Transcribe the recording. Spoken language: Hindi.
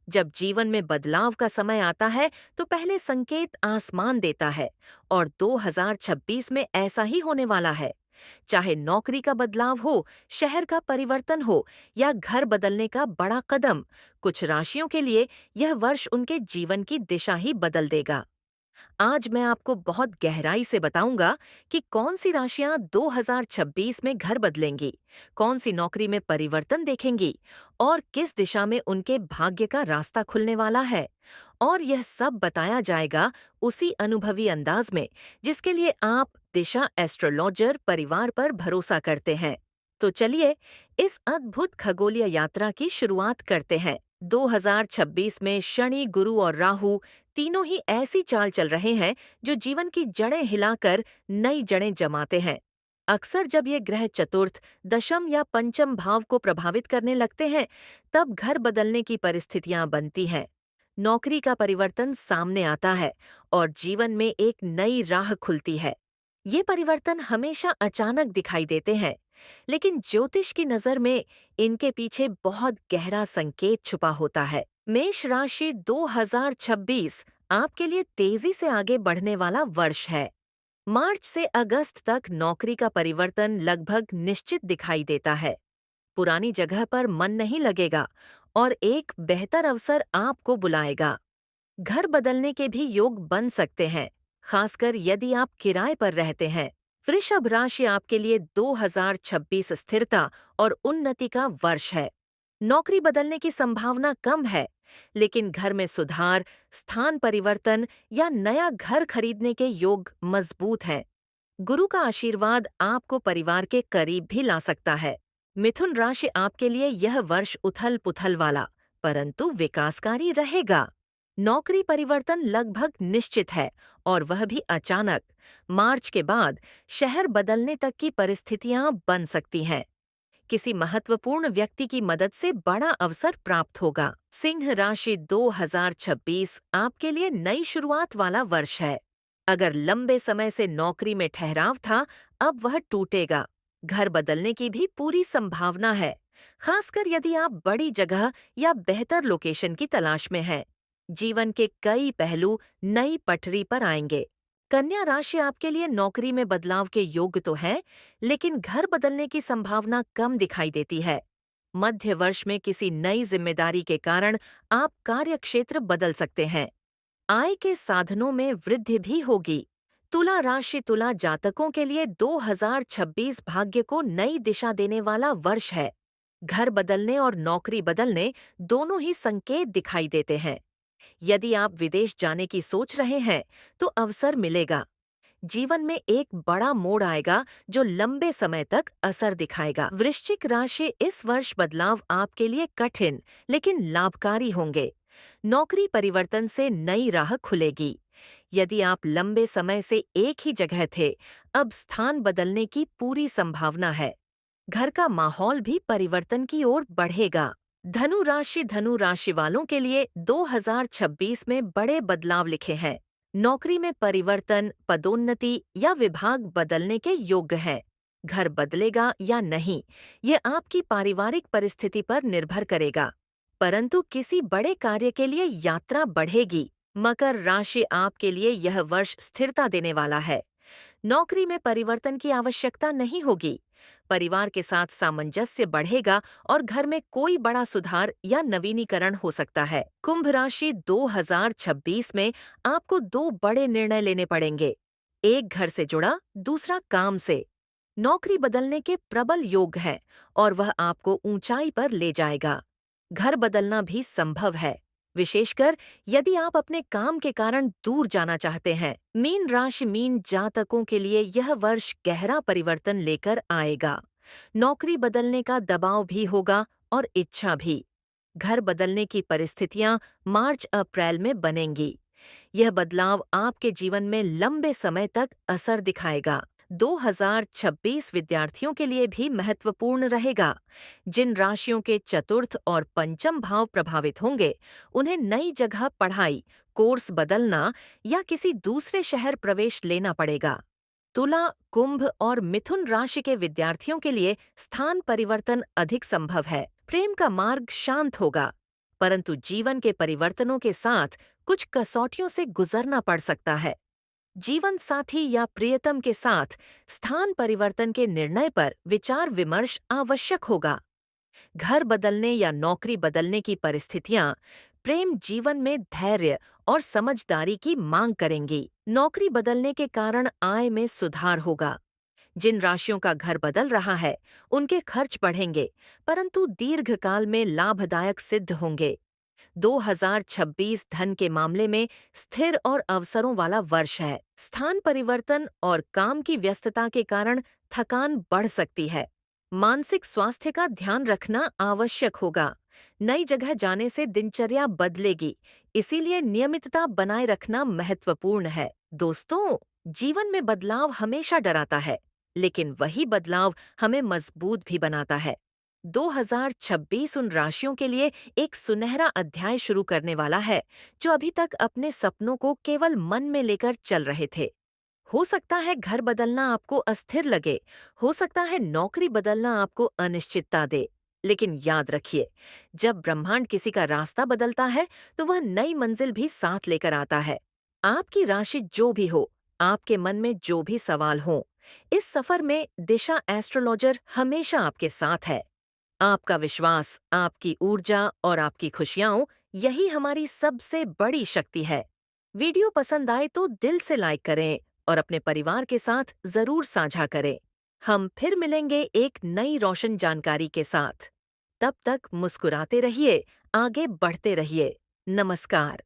जब जीवन में बदलाव का समय आता है तो पहले संकेत आसमान देता है और 2026 में ऐसा ही होने वाला है। चाहे नौकरी का बदलाव हो, शहर का परिवर्तन हो या घर बदलने का बड़ा कदम, कुछ राशियों के लिए यह वर्ष उनके जीवन की दिशा ही बदल देगा। आज मैं आपको बहुत गहराई से बताऊंगा कि कौन सी राशियां 2026 में घर बदलेंगी, कौन सी नौकरी में परिवर्तन देखेंगी और किस दिशा में उनके भाग्य का रास्ता खुलने वाला है। और यह सब बताया जाएगा उसी अनुभवी अंदाज में जिसके लिए आप दिशा एस्ट्रोलॉजर परिवार पर भरोसा करते हैं। तो चलिए इस अद्भुत खगोलीय यात्रा की शुरुआत करते हैं। 2026 में शनि, गुरु और राहु तीनों ही ऐसी चाल चल रहे हैं जो जीवन की जड़ें हिलाकर नई जड़ें जमाते हैं। अक्सर जब ये ग्रह चतुर्थ, दशम या पंचम भाव को प्रभावित करने लगते हैं, तब घर बदलने की परिस्थितियां बनती हैं। नौकरी का परिवर्तन सामने आता है और जीवन में एक नई राह खुलती है। ये परिवर्तन हमेशा अचानक दिखाई देते हैं, लेकिन ज्योतिष की नजर में इनके पीछे बहुत गहरा संकेत छुपा होता है। मेष राशि 2026 आपके लिए तेजी से आगे बढ़ने वाला वर्ष है। मार्च से अगस्त तक नौकरी का परिवर्तन लगभग निश्चित दिखाई देता है। पुरानी जगह पर मन नहीं लगेगा और एक बेहतर अवसर आपको बुलाएगा। घर बदलने के भी योग बन सकते हैं, खासकर यदि आप किराए पर रहते हैं। वृषभ राशि आपके लिए 2026 स्थिरता और उन्नति का वर्ष है। नौकरी बदलने की संभावना कम है, लेकिन घर में सुधार, स्थान परिवर्तन या नया घर खरीदने के योग मजबूत हैं। गुरु का आशीर्वाद आपको परिवार के करीब भी ला सकता है। मिथुन राशि आपके लिए यह वर्ष उथल पुथल वाला, परंतु विकासकारी रहेगा। नौकरी परिवर्तन लगभग निश्चित है और वह भी अचानक। मार्च के बाद शहर बदलने तक की परिस्थितियां बन सकती हैं। किसी महत्वपूर्ण व्यक्ति की मदद से बड़ा अवसर प्राप्त होगा। सिंह राशि 2026 आपके लिए नई शुरुआत वाला वर्ष है। अगर लंबे समय से नौकरी में ठहराव था, अब वह टूटेगा। घर बदलने की भी पूरी संभावना है, खासकर यदि आप बड़ी जगह या बेहतर लोकेशन की तलाश में हैं। जीवन के कई पहलू नई पटरी पर आएंगे। कन्या राशि आपके लिए नौकरी में बदलाव के योग तो है, लेकिन घर बदलने की संभावना कम दिखाई देती है। मध्य वर्ष में किसी नई जिम्मेदारी के कारण आप कार्यक्षेत्र बदल सकते हैं। आय के साधनों में वृद्धि भी होगी। तुला राशि तुला जातकों के लिए 2026 भाग्य को नई दिशा देने वाला वर्ष है। घर बदलने और नौकरी बदलने दोनों ही संकेत दिखाई देते हैं। यदि आप विदेश जाने की सोच रहे हैं, तो अवसर मिलेगा। जीवन में एक बड़ा मोड़ आएगा जो लंबे समय तक असर दिखाएगा। वृश्चिक राशि इस वर्ष बदलाव आपके लिए कठिन लेकिन लाभकारी होंगे। नौकरी परिवर्तन से नई राह खुलेगी। यदि आप लंबे समय से एक ही जगह थे, अब स्थान बदलने की पूरी संभावना है। घर का माहौल भी परिवर्तन की ओर बढ़ेगा। धनु राशि वालों के लिए 2026 में बड़े बदलाव लिखे हैं। नौकरी में परिवर्तन, पदोन्नति या विभाग बदलने के योग्य हैं। घर बदलेगा या नहीं, ये आपकी पारिवारिक परिस्थिति पर निर्भर करेगा, परंतु किसी बड़े कार्य के लिए यात्रा बढ़ेगी। मकर राशि आपके लिए यह वर्ष स्थिरता देने वाला है। नौकरी में परिवर्तन की आवश्यकता नहीं होगी। परिवार के साथ सामंजस्य बढ़ेगा और घर में कोई बड़ा सुधार या नवीनीकरण हो सकता है। कुंभ राशि 2026 में आपको दो बड़े निर्णय लेने पड़ेंगे। एक घर से जुड़ा, दूसरा काम से। नौकरी बदलने के प्रबल योग है और वह आपको ऊंचाई पर ले जाएगा। घर बदलना भी संभव है, विशेषकर यदि आप अपने काम के कारण दूर जाना चाहते हैं। मीन राशि मीन जातकों के लिए यह वर्ष गहरा परिवर्तन लेकर आएगा। नौकरी बदलने का दबाव भी होगा और इच्छा भी। घर बदलने की परिस्थितियां मार्च-अप्रैल में बनेंगी। यह बदलाव आपके जीवन में लंबे समय तक असर दिखाएगा। 2026 विद्यार्थियों के लिए भी महत्वपूर्ण रहेगा। जिन राशियों के चतुर्थ और पंचम भाव प्रभावित होंगे, उन्हें नई जगह पढ़ाई, कोर्स बदलना या किसी दूसरे शहर प्रवेश लेना पड़ेगा। तुला, कुंभ और मिथुन राशि के विद्यार्थियों के लिए स्थान परिवर्तन अधिक संभव है। प्रेम का मार्ग शांत होगा, परंतु जीवन के परिवर्तनों के साथ कुछ कसौटियों से गुजरना पड़ सकता है। जीवन साथी या प्रियतम के साथ स्थान परिवर्तन के निर्णय पर विचार विमर्श आवश्यक होगा। घर बदलने या नौकरी बदलने की परिस्थितियां प्रेम जीवन में धैर्य और समझदारी की मांग करेंगी। नौकरी बदलने के कारण आय में सुधार होगा। जिन राशियों का घर बदल रहा है, उनके खर्च बढ़ेंगे, परंतु दीर्घकाल में लाभदायक सिद्ध होंगे। 2026 धन के मामले में स्थिर और अवसरों वाला वर्ष है। स्थान परिवर्तन और काम की व्यस्तता के कारण थकान बढ़ सकती है। मानसिक स्वास्थ्य का ध्यान रखना आवश्यक होगा। नई जगह जाने से दिनचर्या बदलेगी, इसीलिए नियमितता बनाए रखना महत्वपूर्ण है। दोस्तों, जीवन में बदलाव हमेशा डराता है, लेकिन वही बदलाव हमें मजबूत भी बनाता है। 2026 उन राशियों के लिए एक सुनहरा अध्याय शुरू करने वाला है जो अभी तक अपने सपनों को केवल मन में लेकर चल रहे थे। हो सकता है घर बदलना आपको अस्थिर लगे, हो सकता है नौकरी बदलना आपको अनिश्चितता दे, लेकिन याद रखिए, जब ब्रह्मांड किसी का रास्ता बदलता है तो वह नई मंजिल भी साथ लेकर आता है। आपकी राशि जो भी हो, आपके मन में जो भी सवाल हो, इस सफर में दिशा एस्ट्रोलॉजर हमेशा आपके साथ है। आपका विश्वास, आपकी ऊर्जा और आपकी खुशियाँ, यही हमारी सबसे बड़ी शक्ति है। वीडियो पसंद आए तो दिल से लाइक करें और अपने परिवार के साथ जरूर साझा करें। हम फिर मिलेंगे एक नई रोशन जानकारी के साथ। तब तक मुस्कुराते रहिए, आगे बढ़ते रहिए। नमस्कार।